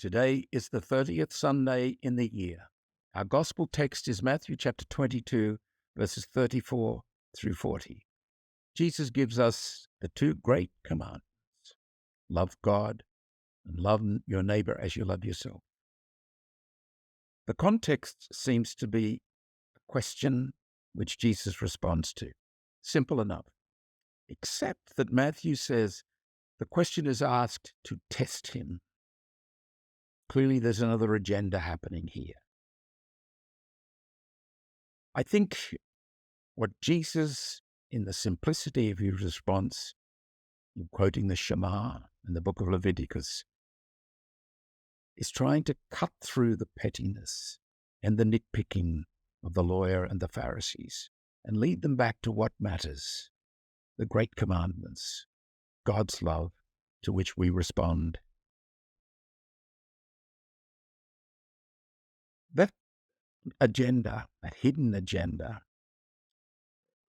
Today is the 30th Sunday in the year. Our gospel text is Matthew chapter 22, verses 34 through 40. Jesus gives us the two great commandments: love God and love your neighbor as you love yourself. The context seems to be a question which Jesus responds to. Simple enough, except that Matthew says the question is asked to test him. Clearly, there's another agenda happening here. I think what Jesus, in the simplicity of his response, in quoting the Shema in the book of Leviticus, is trying to cut through the pettiness and the nitpicking of the lawyer and the Pharisees and lead them back to what matters, the great commandments, God's love, to which we respond. That agenda, that hidden agenda,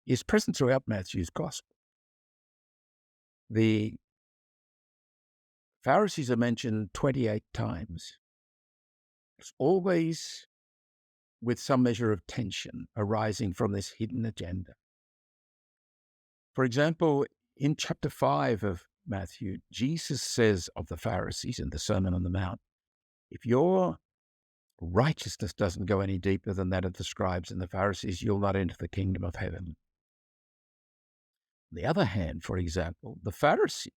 is present throughout Matthew's gospel. The Pharisees are mentioned 28 times. It's always with some measure of tension arising from this hidden agenda. For example, in chapter 5 of Matthew, Jesus says of the Pharisees in the Sermon on the Mount, if your righteousness doesn't go any deeper than that of the scribes and the Pharisees, you'll not enter the kingdom of heaven. On the other hand, for example, the Pharisees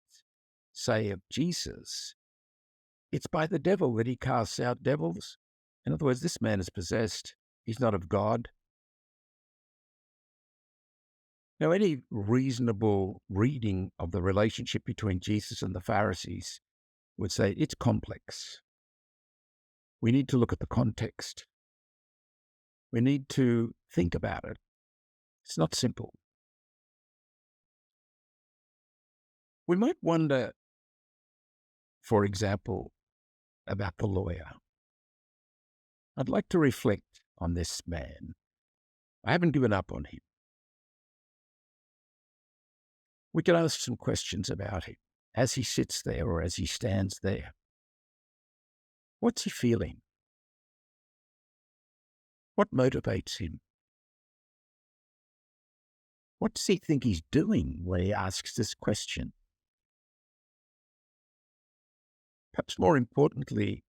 say of Jesus, it's by the devil that he casts out devils. In other words, this man is possessed. He's not of God. Now, any reasonable reading of the relationship between Jesus and the Pharisees would say it's complex. We need to look at the context. We need to think about it. It's not simple. We might wonder, for example, about the lawyer. I'd like to reflect on this man. I haven't given up on him. We can ask some questions about him as he sits there or as he stands there. What's he feeling? What motivates him? What does he think he's doing when he asks this question? Perhaps more importantly,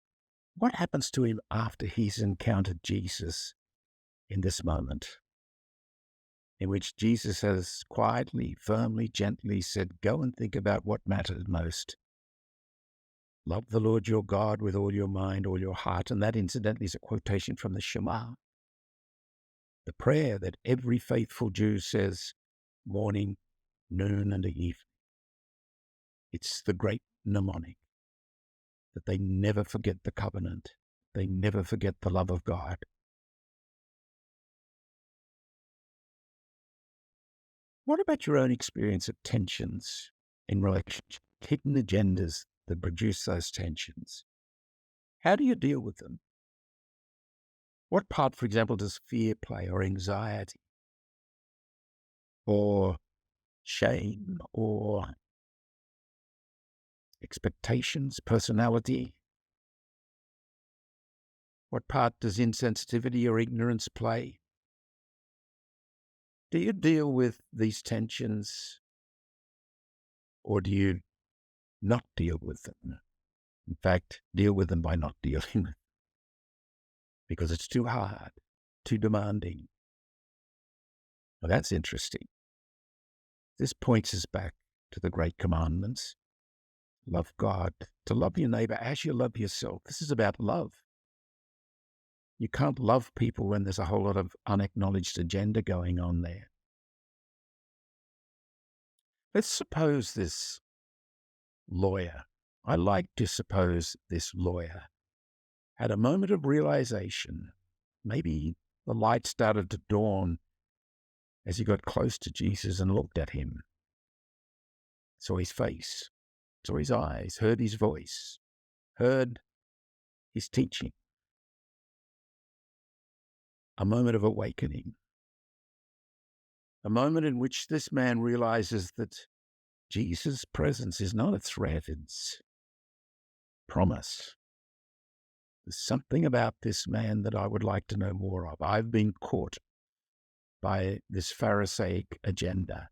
what happens to him after he's encountered Jesus in this moment, in which Jesus has quietly, firmly, gently said, go and think about what matters most. Love the Lord your God with all your mind, all your heart. And that, incidentally, is a quotation from the Shema, the prayer that every faithful Jew says morning, noon, and evening. It's the great mnemonic that they never forget the covenant. They never forget the love of God. What about your own experience of tensions in relationships, hidden agendas that produce those tensions? How do you deal with them? What part, for example, does fear play, or anxiety, or shame, or expectations, personality? What part does insensitivity or ignorance play? Do you deal with these tensions, or do you not deal with them? In fact, deal with them by not dealing with them, because it's too hard, too demanding. Well, that's interesting. This points us back to the great commandments. Love God, to love your neighbor as you love yourself. This is about love. You can't love people when there's a whole lot of unacknowledged agenda going on there. Let's suppose this lawyer, I like to suppose this lawyer, had a moment of realization. Maybe the light started to dawn as he got close to Jesus and looked at him. Saw his face, saw his eyes, heard his voice, heard his teaching. A moment of awakening. A moment in which this man realizes that Jesus' presence is not a threat, it's promise. There's something about this man that I would like to know more of. I've been caught by this Pharisaic agenda.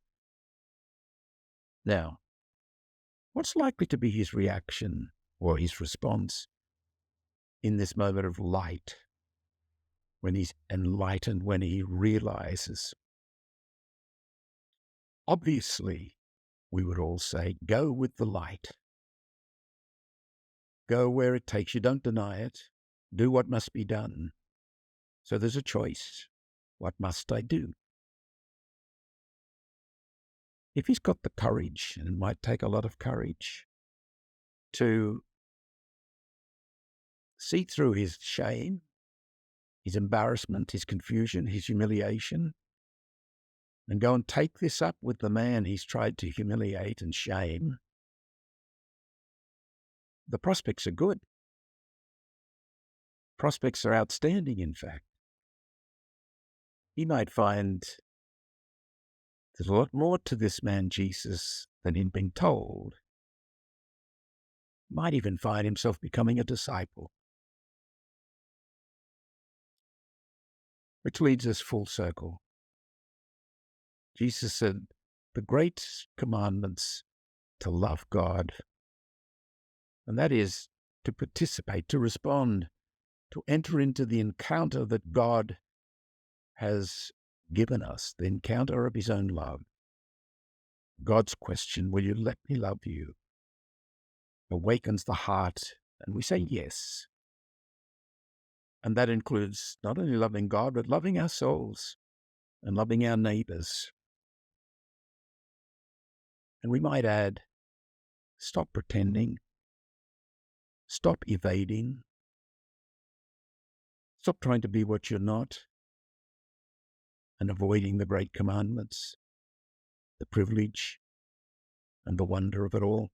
Now, what's likely to be his reaction or his response in this moment of light, when he's enlightened, when he realizes? Obviously, we would all say, go with the light. Go where it takes you. Don't deny it. Do what must be done. So there's a choice. What must I do? If he's got the courage, and it might take a lot of courage, to see through his shame, his embarrassment, his confusion, his humiliation, and go and take this up with the man he's tried to humiliate and shame, the prospects are good. Prospects are outstanding, in fact. He might find there's a lot more to this man Jesus than he'd been told. Might even find himself becoming a disciple. Which leads us full circle. Jesus said, the great commandment's to love God. And that is to participate, to respond, to enter into the encounter that God has given us, the encounter of his own love. God's question, will you let me love you? Awakens the heart, and we say yes. And that includes not only loving God, but loving ourselves and loving our neighbors. And we might add, stop pretending, stop evading, stop trying to be what you're not, and avoiding the great commandments, the privilege, and the wonder of it all.